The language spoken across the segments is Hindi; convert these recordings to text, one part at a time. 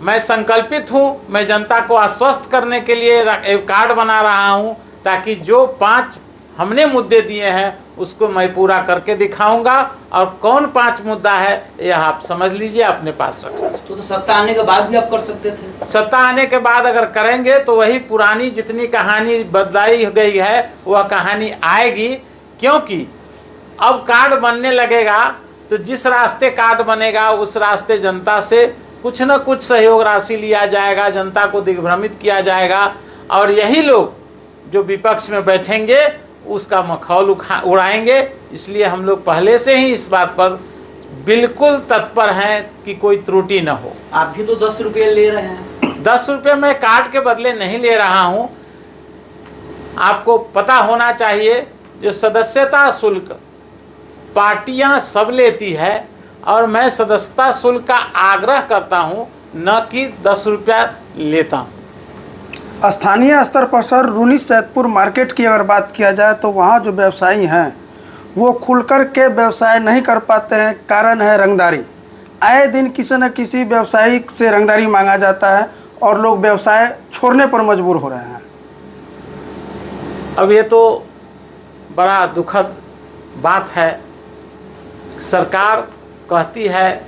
मैं संकल्पित हूँ, मैं जनता को आश्वस्त करने के लिए एक कार्ड बना रहा हूँ, ताकि जो 5 हमने मुद्दे दिए हैं उसको मैं पूरा करके दिखाऊंगा। और कौन 5 मुद्दा है यह आप समझ लीजिए, अपने पास रख लीजिए। तो सत्ता आने के बाद भी आप कर सकते थे। सत्ता आने के बाद अगर करेंगे तो वही पुरानी जितनी कहानी बदलाई गई है वह कहानी आएगी, क्योंकि अब कार्ड बनने लगेगा तो जिस रास्ते कार्ड बनेगा उस रास्ते जनता से कुछ न कुछ सहयोग राशि लिया जाएगा, जनता को दिग्भ्रमित किया जाएगा, और यही लोग जो विपक्ष में बैठेंगे उसका मखौल उड़ाएंगे। इसलिए हम लोग पहले से ही इस बात पर बिल्कुल तत्पर हैं कि कोई त्रुटि न हो। आप भी तो 10 रुपये ले रहे हैं। 10 रुपये मैं कार्ड के बदले नहीं ले रहा हूं। आपको पता होना चाहिए, जो सदस्यता शुल्क पार्टियां सब लेती है, और मैं सदस्यता शुल्क का आग्रह करता हूं, न कि 10 रुपया लेता हूं। स्थानीय स्तर पर सर रूनी सैदपुर मार्केट की अगर बात किया जाए तो वहाँ जो व्यवसायी हैं वो खुलकर के व्यवसाय नहीं कर पाते हैं। कारण है रंगदारी। आए दिन किसी न किसी व्यवसायी से रंगदारी मांगा जाता है और लोग व्यवसाय छोड़ने पर मजबूर हो रहे हैं। अब ये तो बड़ा दुखद बात है। सरकार कहती है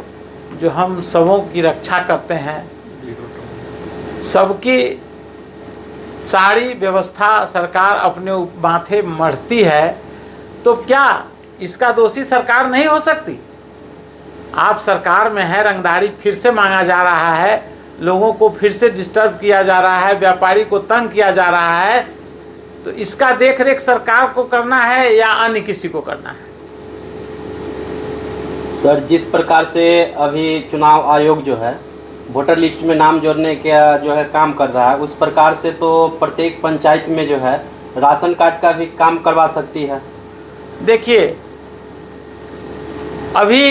जो हम सबों की रक्षा करते हैं, सबकी सारी व्यवस्था सरकार अपने माथे मढ़ती है, तो क्या इसका दोषी सरकार नहीं हो सकती? आप सरकार में है, रंगदारी फिर से मांगा जा रहा है, लोगों को फिर से डिस्टर्ब किया जा रहा है, व्यापारी को तंग किया जा रहा है, तो इसका देखरेख सरकार को करना है या अन्य किसी को करना है? सर, जिस प्रकार से अभी चुनाव आयोग जो है वोटर लिस्ट में नाम जोड़ने का जो है काम कर रहा है, उस प्रकार से तो प्रत्येक पंचायत में जो है राशन कार्ड का भी काम करवा सकती है। देखिए, अभी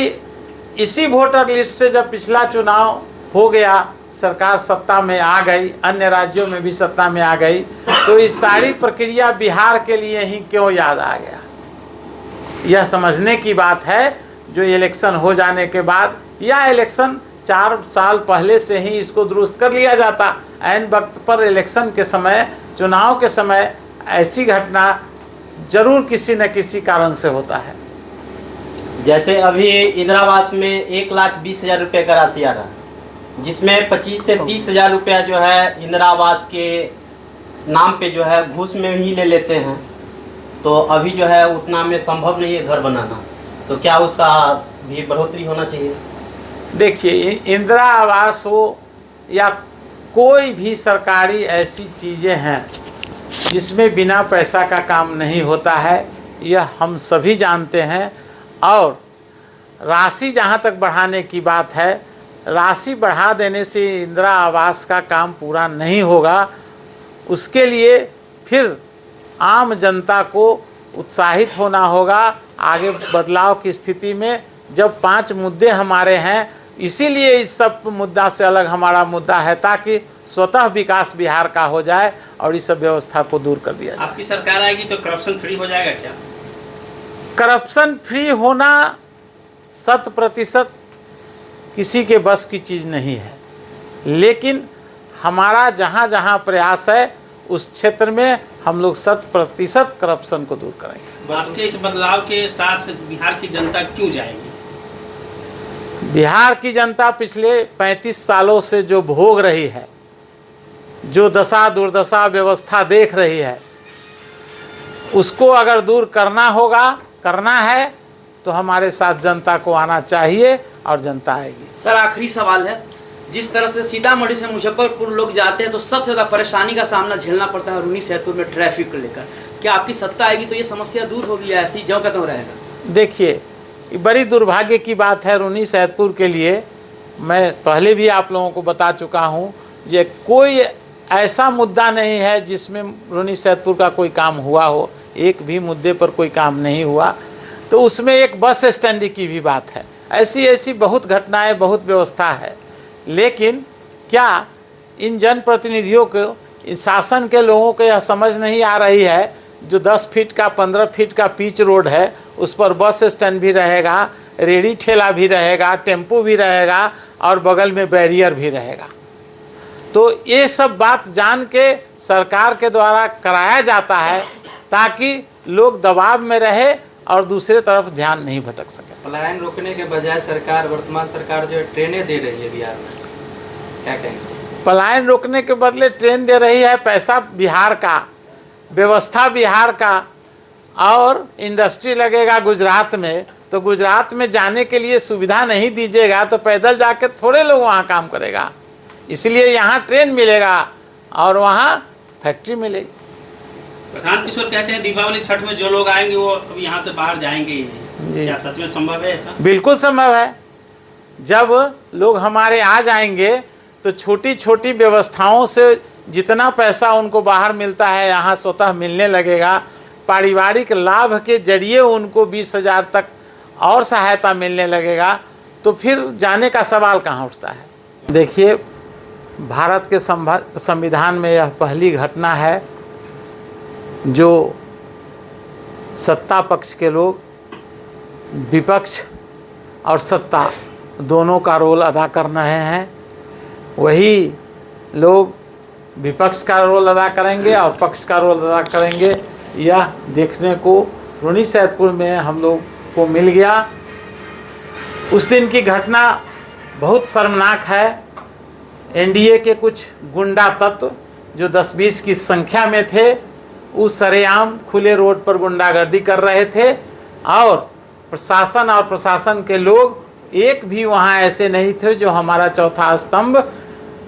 इसी वोटर लिस्ट से जब पिछला चुनाव हो गया, सरकार सत्ता में आ गई, अन्य राज्यों में भी सत्ता में आ गई, तो इस सारी प्रक्रिया बिहार के लिए ही क्यों याद आ गया? यह समझने की बात है। जो इलेक्शन हो जाने के बाद या इलेक्शन 4 साल पहले से ही इसको दुरुस्त कर लिया जाता। ऐन वक्त पर इलेक्शन के समय, चुनाव के समय ऐसी घटना जरूर किसी न किसी कारण से होता है। जैसे अभी इंदिरा आवास में 1,20,000 रुपये का राशि आ रहा है, जिसमें 25 से 30,000 रुपया जो है इंदिरा आवास के नाम पे जो है घूस में ही ले लेते हैं। तो अभी जो है उतना में संभव नहीं है घर बनाना, तो क्या उसका भी बढ़ोतरी होना चाहिए? देखिए, इंदिरा आवास हो या कोई भी सरकारी ऐसी चीज़ें हैं जिसमें बिना पैसा का काम नहीं होता है, यह हम सभी जानते हैं। और राशि जहाँ तक बढ़ाने की बात है, राशि बढ़ा देने से इंदिरा आवास का काम पूरा नहीं होगा। उसके लिए फिर आम जनता को उत्साहित होना होगा आगे बदलाव की स्थिति में। जब 5 मुद्दे हमारे हैं, इसीलिए इस सब मुद्दा से अलग हमारा मुद्दा है, ताकि स्वतः विकास बिहार का हो जाए और इस सब व्यवस्था को दूर कर दिया जाए। आपकी सरकार आएगी तो करप्शन फ्री हो जाएगा क्या? करप्शन फ्री होना 100% किसी के बस की चीज़ नहीं है, लेकिन हमारा जहाँ जहाँ प्रयास है उस क्षेत्र में हम लोग 100% करप्शन को दूर करेंगे। आपके इस बदलाव के साथ बिहार की जनता क्यों जाएगी? बिहार की जनता पिछले 35 सालों से जो भोग रही है, जो दशा दुर्दशा व्यवस्था देख रही है, उसको अगर दूर करना है तो हमारे साथ जनता को आना चाहिए और जनता आएगी। सर, आखिरी सवाल है, जिस तरह से सीतामढ़ी से मुजफ्फरपुर लोग जाते हैं तो सबसे ज़्यादा परेशानी का सामना झेलना पड़ता है रूनी सैदपुर में ट्रैफिक को लेकर। क्या आपकी सत्ता आएगी तो ये समस्या दूर होगी या ऐसे ही ज्यों का त्यों रहेगा? देखिए, बड़ी दुर्भाग्य की बात है रूनी सैदपुर के लिए। मैं पहले भी आप लोगों को बता चुका हूँ, ये कोई ऐसा मुद्दा नहीं है जिसमें रूनी सैदपुर का कोई काम हुआ हो। एक भी मुद्दे पर कोई काम नहीं हुआ। तो उसमें एक बस स्टैंड की भी बात है। ऐसी बहुत घटनाएं, बहुत व्यवस्था है, लेकिन क्या इन जनप्रतिनिधियों को, इन शासन के लोगों को यह समझ नहीं आ रही है, जो 10 फीट का 15 फीट का पिच रोड है, उस पर बस स्टैंड भी रहेगा, रेहड़ी ठेला भी रहेगा, टेम्पो भी रहेगा और बगल में बैरियर भी रहेगा। तो ये सब बात जान के सरकार के द्वारा कराया जाता है ताकि लोग दबाव में रहे और दूसरे तरफ ध्यान नहीं भटक सके। पलायन रोकने के बजाय सरकार, वर्तमान सरकार जो है ट्रेनें दे रही है बिहार में, क्या कहेंगे? पलायन रोकने के बदले ट्रेन दे रही है, पैसा बिहार का, व्यवस्था बिहार का, और इंडस्ट्री लगेगा गुजरात में, तो गुजरात में जाने के लिए सुविधा नहीं दीजिएगा तो पैदल जाके थोड़े लोग वहाँ काम करेगा। इसलिए यहाँ ट्रेन मिलेगा और वहाँ फैक्ट्री मिलेगी। प्रशांत किशोर कहते हैं दीपावली छठ में जो लोग आएंगे वो अब यहाँ से बाहर जाएंगे ही नहीं। जी। क्या सच में संभव है ऐसा? बिल्कुल संभव है। जब लोग हमारे आ जाएंगे तो छोटी छोटी व्यवस्थाओं से जितना पैसा उनको बाहर मिलता है यहाँ स्वतः मिलने लगेगा। पारिवारिक लाभ के जरिए उनको 20,000 तक और सहायता मिलने लगेगा, तो फिर जाने का सवाल कहाँ उठता है। देखिए, भारत के संविधान में यह पहली घटना है जो सत्ता पक्ष के लोग विपक्ष और सत्ता दोनों का रोल अदा कर रहे हैं। वही लोग विपक्ष का रोल अदा करेंगे और पक्ष का रोल अदा करेंगे, यह देखने को रूनी सैदपुर में हम लोग को मिल गया। उस दिन की घटना बहुत शर्मनाक है। एनडीए के कुछ गुंडा तत्व जो 10-20 की संख्या में थे, उस सरेआम खुले रोड पर गुंडागर्दी कर रहे थे और प्रशासन के लोग एक भी वहाँ ऐसे नहीं थे जो हमारा चौथा स्तंभ,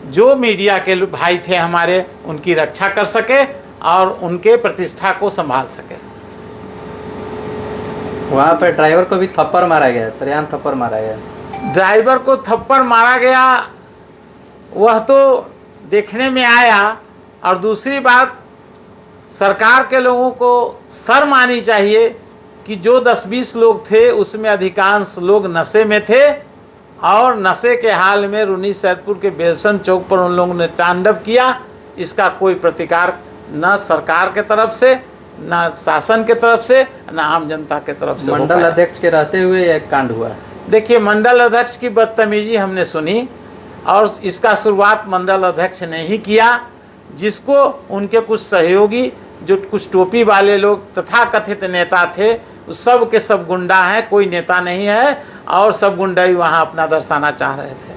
जो मीडिया के भाई थे हमारे, उनकी रक्षा कर सके और उनके प्रतिष्ठा को संभाल सके। वहाँ पर ड्राइवर को भी थप्पड़ मारा गया, सरेआम थप्पड़ मारा गया। ड्राइवर को थप्पड़ मारा गया, वह तो देखने में आया। और दूसरी बात, सरकार के लोगों को शर्म आनी चाहिए कि जो 10-20 लोग थे उसमें अधिकांश लोग नशे में थे और नशे के हाल में रूनी सैदपुर के बेलसन चौक पर उन लोगों ने तांडव किया। इसका कोई प्रतिकार न सरकार के तरफ से, न शासन के तरफ से, न आम जनता के तरफ से। मंडल अध्यक्ष के रहते हुए एक कांड हुआ। देखिए, मंडल अध्यक्ष की बदतमीजी हमने सुनी और इसका शुरुआत मंडल अध्यक्ष ने ही किया, जिसको उनके कुछ सहयोगी जो कुछ टोपी वाले लोग तथाकथित नेता थे, सब के सब गुंडा हैं, कोई नेता नहीं है और सब गुंडा ही वहाँ अपना दर्शाना चाह रहे थे।